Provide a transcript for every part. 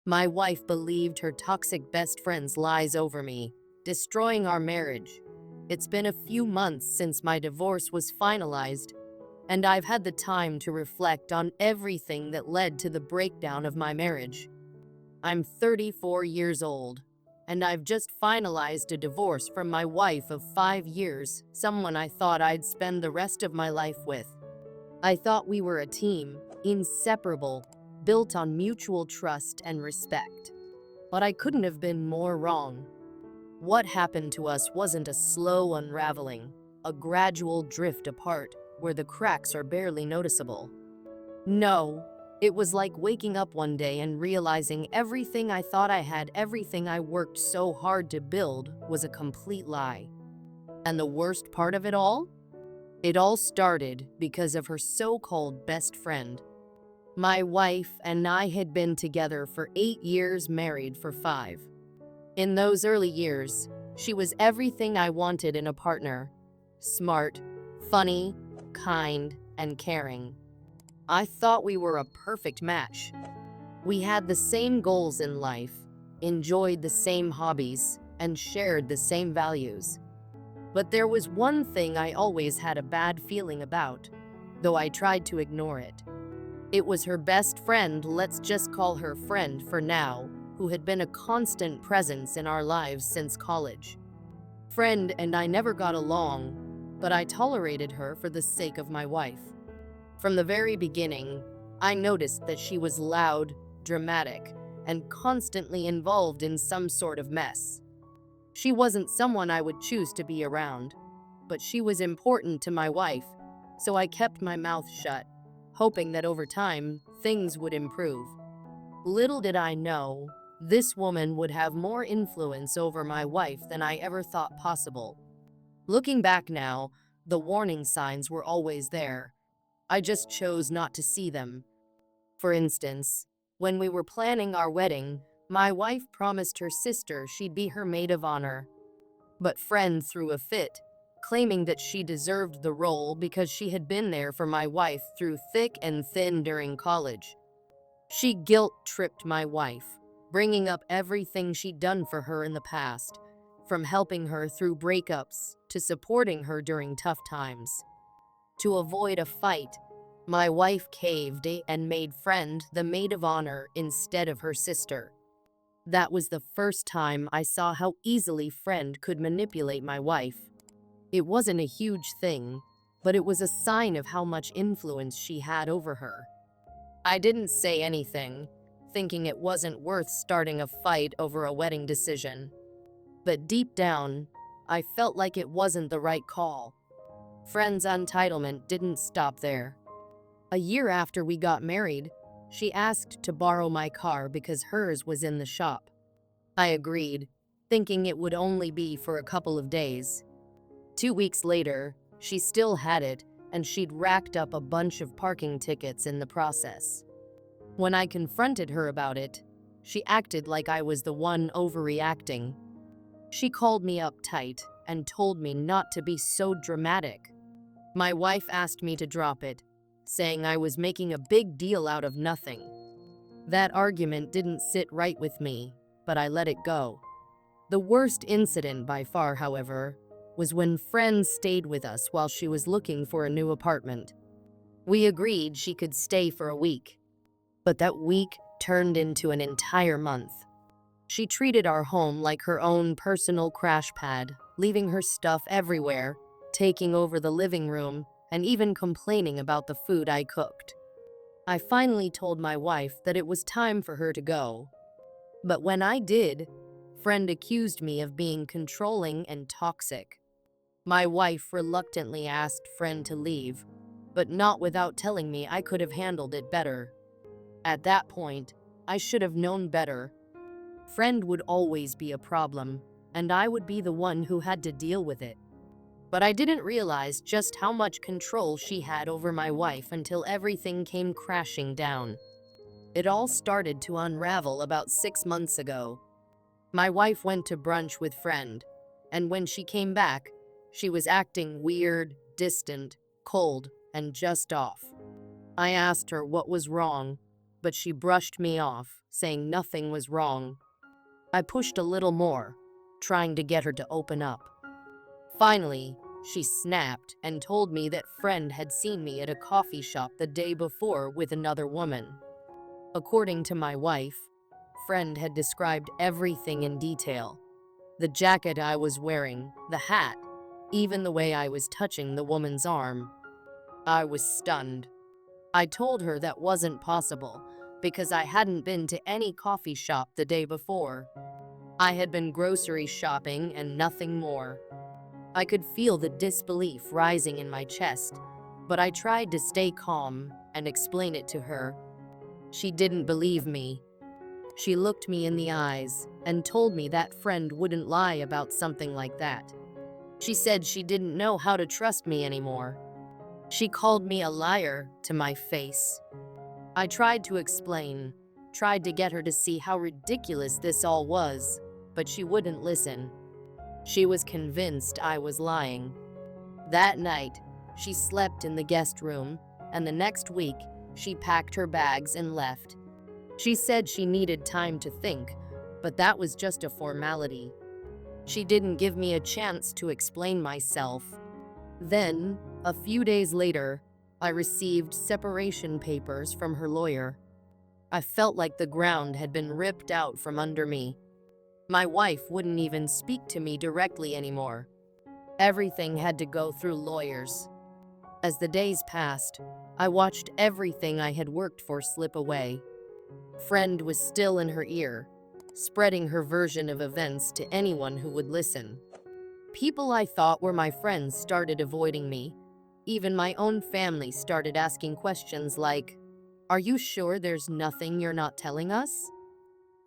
My wife believed her toxic best friend's lies over me, destroying our marriage. It's been a few months since my divorce was finalized, and I've had the time to reflect on everything that led to the breakdown of my marriage. I'm 34 years old, and I've just finalized a divorce from my wife of 5 years, someone I thought I'd spend the rest of my life with. I thought we were a team, inseparable, built on mutual trust and respect. But I couldn't have been more wrong. What happened to us wasn't a slow unraveling, a gradual drift apart where the cracks are barely noticeable. No, it was like waking up one day and realizing everything I thought I had, everything I worked so hard to build, was a complete lie. And the worst part of it all? It all started because of her so-called best friend. My wife and I had been together for 8 years, married for 5. In those early years, she was everything I wanted in a partner. Smart, funny, kind, and caring. I thought we were a perfect match. We had the same goals in life, enjoyed the same hobbies, and shared the same values. But there was one thing I always had a bad feeling about, though I tried to ignore it. It was her best friend, let's just call her friend for now, who had been a constant presence in our lives since college. Friend and I never got along, but I tolerated her for the sake of my wife. From the very beginning, I noticed that she was loud, dramatic, and constantly involved in some sort of mess. She wasn't someone I would choose to be around, but she was important to my wife, so I kept my mouth shut, hoping that over time, things would improve. Little did I know, this woman would have more influence over my wife than I ever thought possible. Looking back now, the warning signs were always there. I just chose not to see them. For instance, when we were planning our wedding, my wife promised her sister she'd be her maid of honor. But friend threw a fit, claiming that she deserved the role because she had been there for my wife through thick and thin during college. She guilt-tripped my wife, bringing up everything she'd done for her in the past, from helping her through breakups to supporting her during tough times. To avoid a fight, my wife caved and made friend the maid of honor instead of her sister. That was the first time I saw how easily friend could manipulate my wife. It wasn't a huge thing, but it was a sign of how much influence she had over her. I didn't say anything, thinking it wasn't worth starting a fight over a wedding decision. But deep down, I felt like it wasn't the right call. Friend's entitlement didn't stop there. A year after we got married, she asked to borrow my car because hers was in the shop. I agreed, thinking it would only be for a couple of days. 2 weeks later, she still had it, and she'd racked up a bunch of parking tickets in the process. When I confronted her about it, she acted like I was the one overreacting. She called me up tight and told me not to be so dramatic. My wife asked me to drop it, saying I was making a big deal out of nothing. That argument didn't sit right with me, but I let it go. The worst incident by far, however, was when friends stayed with us while she was looking for a new apartment. We agreed she could stay for a week, but that week turned into an entire month. She treated our home like her own personal crash pad, leaving her stuff everywhere, taking over the living room, and even complaining about the food I cooked. I finally told my wife that it was time for her to go. But when I did, friend accused me of being controlling and toxic. My wife reluctantly asked friend to leave, but not without telling me I could have handled it better. At that point, I should have known better. Friend would always be a problem, and I would be the one who had to deal with it. But I didn't realize just how much control she had over my wife until everything came crashing down. It all started to unravel about 6 months ago. My wife went to brunch with friend, and when she came back, she was acting weird, distant, cold, and just off. I asked her what was wrong, but she brushed me off, saying nothing was wrong. I pushed a little more, trying to get her to open up. Finally, she snapped and told me that friend had seen me at a coffee shop the day before with another woman. According to my wife, friend had described everything in detail. The jacket I was wearing, the hat, even the way I was touching the woman's arm. I was stunned. I told her that wasn't possible because I hadn't been to any coffee shop the day before. I had been grocery shopping and nothing more. I could feel the disbelief rising in my chest, but I tried to stay calm and explain it to her. She didn't believe me. She looked me in the eyes and told me that friend wouldn't lie about something like that. She said she didn't know how to trust me anymore. She called me a liar to my face. I tried to explain, tried to get her to see how ridiculous this all was, but she wouldn't listen. She was convinced I was lying. That night, she slept in the guest room, and the next week, she packed her bags and left. She said she needed time to think, but that was just a formality. She didn't give me a chance to explain myself. Then, a few days later, I received separation papers from her lawyer. I felt like the ground had been ripped out from under me. My wife wouldn't even speak to me directly anymore. Everything had to go through lawyers. As the days passed, I watched everything I had worked for slip away. Friend was still in her ear, spreading her version of events to anyone who would listen. People I thought were my friends started avoiding me. Even my own family started asking questions like, "Are you sure there's nothing you're not telling us?"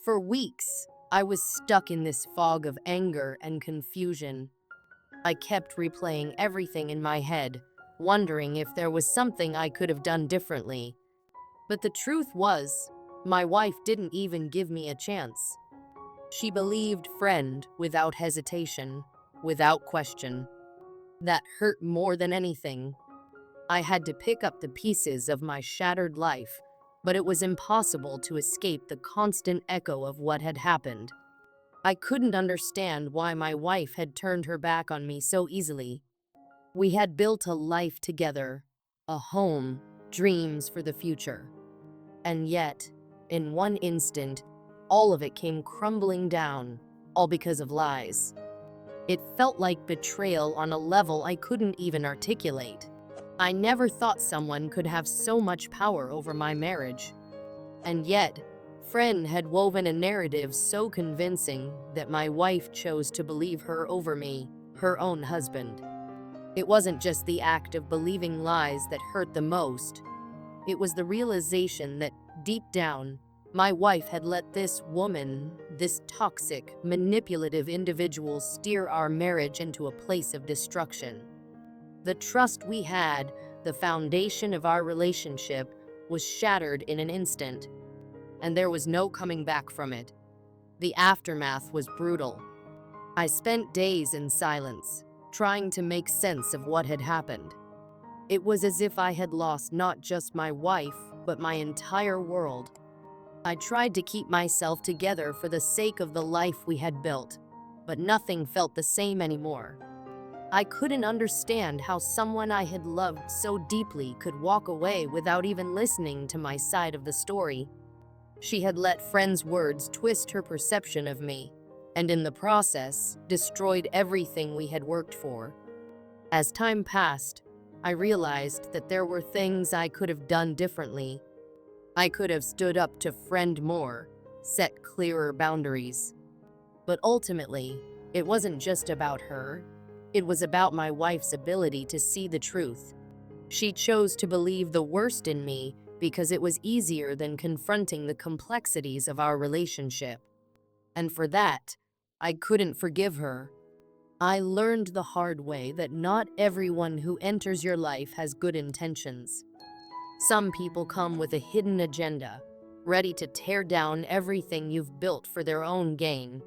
For weeks, I was stuck in this fog of anger and confusion. I kept replaying everything in my head, wondering if there was something I could have done differently. But the truth was, my wife didn't even give me a chance. She believed friend without hesitation, without question. That hurt more than anything. I had to pick up the pieces of my shattered life, but it was impossible to escape the constant echo of what had happened. I couldn't understand why my wife had turned her back on me so easily. We had built a life together, a home, dreams for the future. And yet, in one instant, all of it came crumbling down, all because of lies. It felt like betrayal on a level I couldn't even articulate. I never thought someone could have so much power over my marriage. And yet, friend had woven a narrative so convincing that my wife chose to believe her over me, her own husband. It wasn't just the act of believing lies that hurt the most. It was the realization that, deep down, my wife had let this woman, this toxic, manipulative individual steer our marriage into a place of destruction. The trust we had, the foundation of our relationship, was shattered in an instant, and there was no coming back from it. The aftermath was brutal. I spent days in silence, trying to make sense of what had happened. It was as if I had lost not just my wife, but my entire world. I tried to keep myself together for the sake of the life we had built, but nothing felt the same anymore. I couldn't understand how someone I had loved so deeply could walk away without even listening to my side of the story. She had let friends' words twist her perception of me, and in the process, destroyed everything we had worked for. As time passed, I realized that there were things I could have done differently. I could have stood up to friend more, set clearer boundaries. But ultimately, it wasn't just about her. It was about my wife's ability to see the truth. She chose to believe the worst in me because it was easier than confronting the complexities of our relationship. And for that, I couldn't forgive her. I learned the hard way that not everyone who enters your life has good intentions. Some people come with a hidden agenda, ready to tear down everything you've built for their own gain.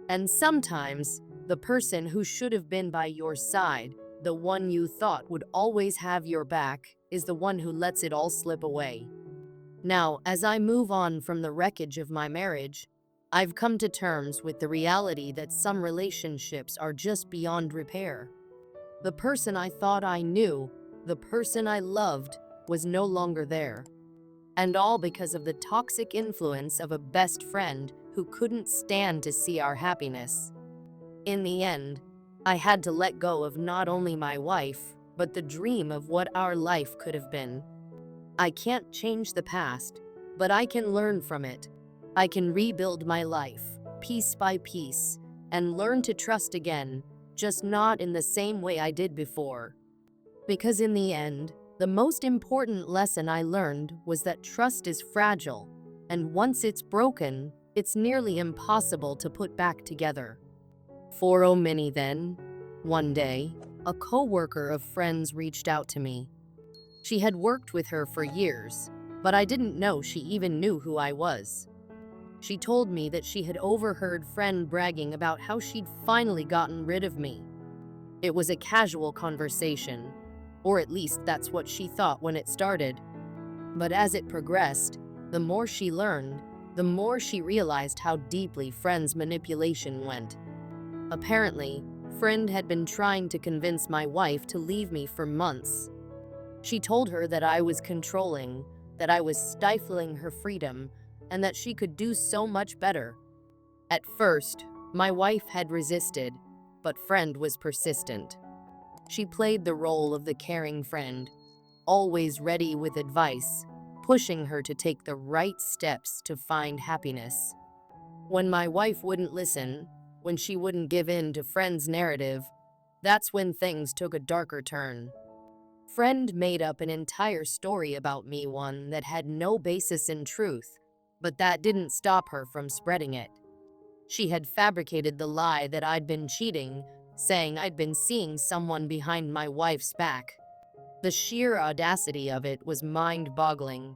And sometimes, the person who should have been by your side, the one you thought would always have your back, is the one who lets it all slip away. Now, as I move on from the wreckage of my marriage, I've come to terms with the reality that some relationships are just beyond repair. The person I thought I knew, the person I loved, was no longer there. And all because of the toxic influence of a best friend who couldn't stand to see our happiness. In the end, I had to let go of not only my wife, but the dream of what our life could have been. I can't change the past, but I can learn from it. I can rebuild my life, piece by piece, and learn to trust again, just not in the same way I did before. Because in the end, the most important lesson I learned was that trust is fragile, and once it's broken, it's nearly impossible to put back together. For oh many then, one day, a coworker of friends reached out to me. She had worked with her for years, but I didn't know she even knew who I was. She told me that she had overheard friend bragging about how she'd finally gotten rid of me. It was a casual conversation, or at least that's what she thought when it started. But as it progressed, the more she learned, the more she realized how deeply friend's manipulation went. Apparently, friend had been trying to convince my wife to leave me for months. She told her that I was controlling, that I was stifling her freedom, and that she could do so much better. At first, my wife had resisted, but friend was persistent. She played the role of the caring friend, always ready with advice, pushing her to take the right steps to find happiness. When my wife wouldn't listen, when she wouldn't give in to friend's narrative, that's when things took a darker turn. Friend made up an entire story about me, one that had no basis in truth, but that didn't stop her from spreading it. She had fabricated the lie that I'd been cheating, saying I'd been seeing someone behind my wife's back. The sheer audacity of it was mind-boggling.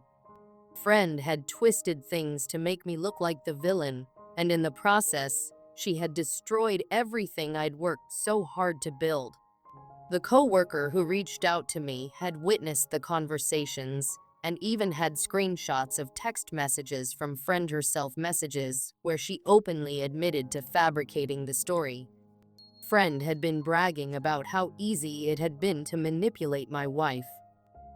Friend had twisted things to make me look like the villain, and in the process, she had destroyed everything I'd worked so hard to build. The coworker who reached out to me had witnessed the conversations and even had screenshots of text messages from friend herself messages where she openly admitted to fabricating the story. Friend had been bragging about how easy it had been to manipulate my wife.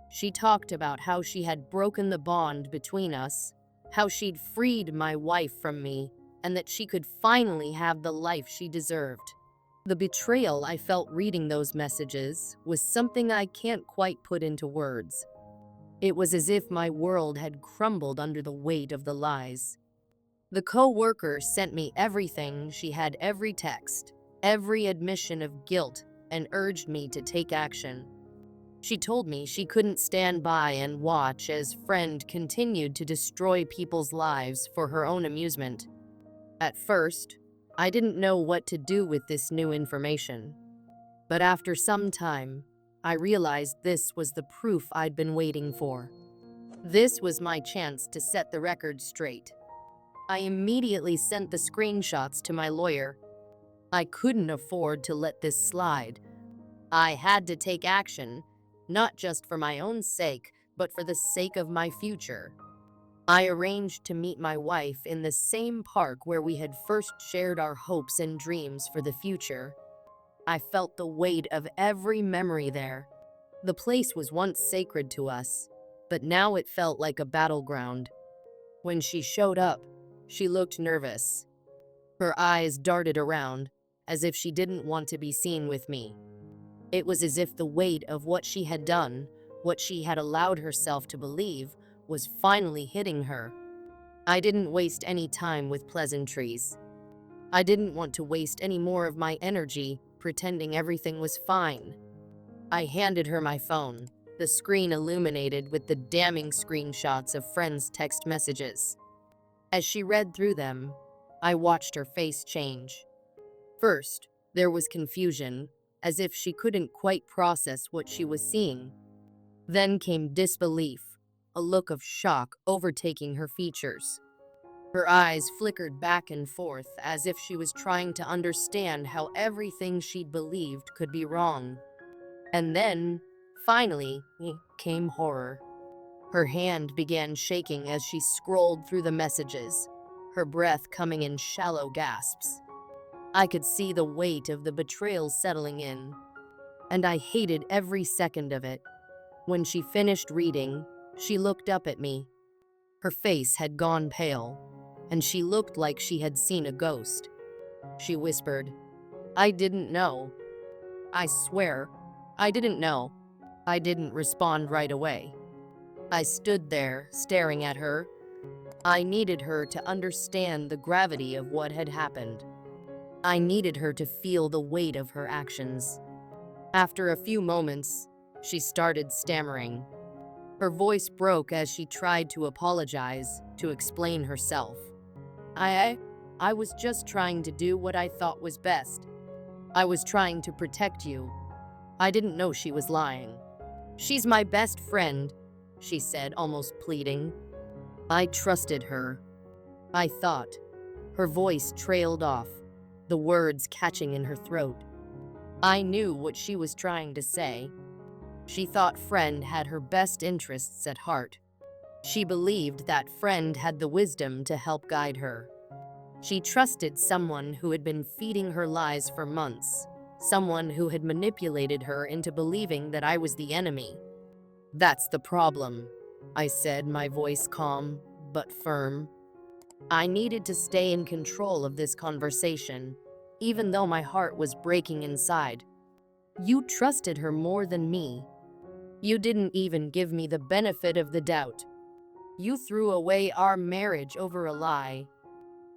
She talked about how she had broken the bond between us, how she'd freed my wife from me, and that she could finally have the life she deserved. The betrayal I felt reading those messages was something I can't quite put into words. It was as if my world had crumbled under the weight of the lies. The co-worker sent me everything. She had every text, every admission of guilt, and urged me to take action. She told me she couldn't stand by and watch as friend continued to destroy people's lives for her own amusement. At first, I didn't know what to do with this new information. But after some time, I realized this was the proof I'd been waiting for. This was my chance to set the record straight. I immediately sent the screenshots to my lawyer. I couldn't afford to let this slide. I had to take action, not just for my own sake, but for the sake of my future. I arranged to meet my wife in the same park where we had first shared our hopes and dreams for the future. I felt the weight of every memory there. The place was once sacred to us, but now it felt like a battleground. When she showed up, she looked nervous. Her eyes darted around, as if she didn't want to be seen with me. It was as if the weight of what she had done, what she had allowed herself to believe, was finally hitting her. I didn't waste any time with pleasantries. I didn't want to waste any more of my energy pretending everything was fine. I handed her my phone, the screen illuminated with the damning screenshots of friends' text messages. As she read through them, I watched her face change. First, there was confusion, as if she couldn't quite process what she was seeing. Then came disbelief, a look of shock overtaking her features. Her eyes flickered back and forth as if she was trying to understand how everything she'd believed could be wrong. And then, finally, came horror. Her hand began shaking as she scrolled through the messages, her breath coming in shallow gasps. I could see the weight of the betrayal settling in, and I hated every second of it. When she finished reading, she looked up at me. Her face had gone pale, and she looked like she had seen a ghost. She whispered, "I didn't know. I swear, I didn't know." I didn't respond right away. I stood there, staring at her. I needed her to understand the gravity of what had happened. I needed her to feel the weight of her actions. After a few moments, she started stammering. Her voice broke as she tried to apologize, to explain herself. I, I was just trying to do what I thought was best. I was trying to protect you. I didn't know she was lying. "She's my best friend," she said, almost pleading. I trusted her, I thought. Her voice trailed off, the words catching in her throat. I knew what she was trying to say. She thought friend had her best interests at heart. She believed that friend had the wisdom to help guide her. She trusted someone who had been feeding her lies for months, someone who had manipulated her into believing that I was the enemy. "That's the problem," I said, my voice calm but firm. I needed to stay in control of this conversation, even though my heart was breaking inside. "You trusted her more than me. You didn't even give me the benefit of the doubt. You threw away our marriage over a lie,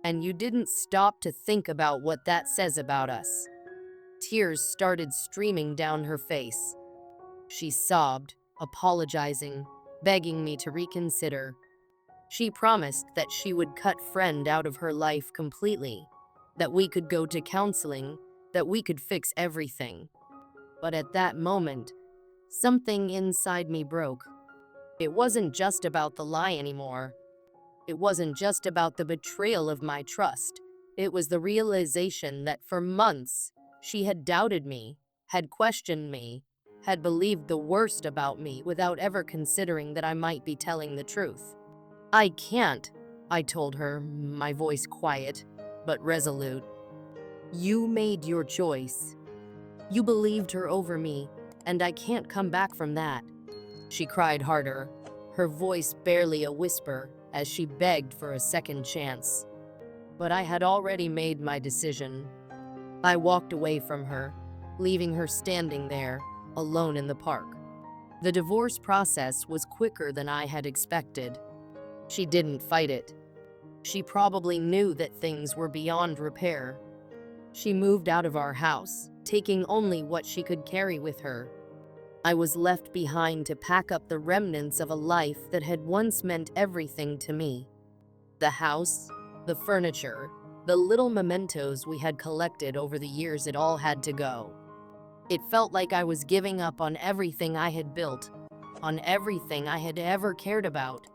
and you didn't stop to think about what that says about us." Tears started streaming down her face. She sobbed, apologizing, begging me to reconsider. She promised that she would cut friend out of her life completely, that we could go to counseling, that we could fix everything. But at that moment, something inside me broke. It wasn't just about the lie anymore. It wasn't just about the betrayal of my trust. It was the realization that for months, she had doubted me, had questioned me, had believed the worst about me without ever considering that I might be telling the truth. "I can't," I told her, my voice quiet but resolute. "You made your choice. You believed her over me, and I can't come back from that." She cried harder, her voice barely a whisper, as she begged for a second chance. But I had already made my decision. I walked away from her, leaving her standing there, alone in the park. The divorce process was quicker than I had expected. She didn't fight it. She probably knew that things were beyond repair. She moved out of our house, taking only what she could carry with her. I was left behind to pack up the remnants of a life that had once meant everything to me. The house, the furniture, the little mementos we had collected over the years, it all had to go. It felt like I was giving up on everything I had built, on everything I had ever cared about.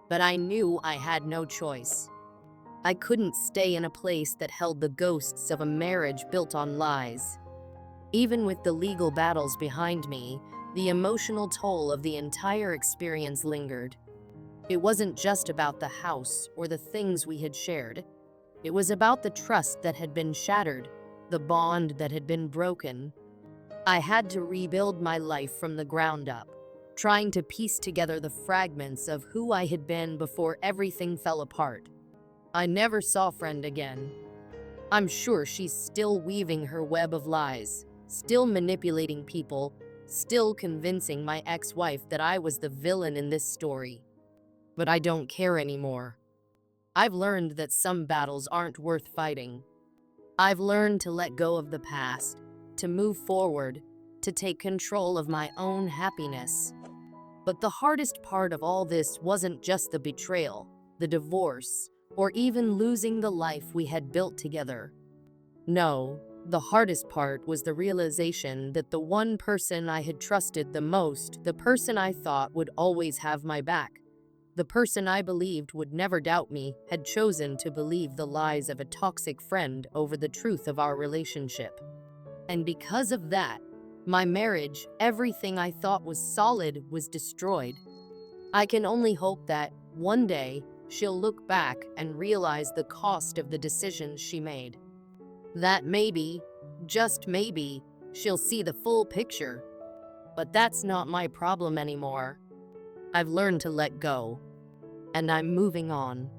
But I knew I had no choice. I couldn't stay in a place that held the ghosts of a marriage built on lies. Even with the legal battles behind me, the emotional toll of the entire experience lingered. It wasn't just about the house or the things we had shared. It was about the trust that had been shattered, the bond that had been broken. I had to rebuild my life from the ground up, trying to piece together the fragments of who I had been before everything fell apart. I never saw friend again. I'm sure she's still weaving her web of lies, still manipulating people, still convincing my ex-wife that I was the villain in this story. But I don't care anymore. I've learned that some battles aren't worth fighting. I've learned to let go of the past, to move forward, to take control of my own happiness. But the hardest part of all this wasn't just the betrayal, the divorce, or even losing the life we had built together. No, the hardest part was the realization that the one person I had trusted the most, the person I thought would always have my back, the person I believed would never doubt me, had chosen to believe the lies of a toxic friend over the truth of our relationship. And because of that, my marriage, everything I thought was solid, was destroyed. I can only hope that one day she'll look back and realize the cost of the decisions she made. That maybe, just maybe, she'll see the full picture. But that's not my problem anymore. I've learned to let go, and I'm moving on.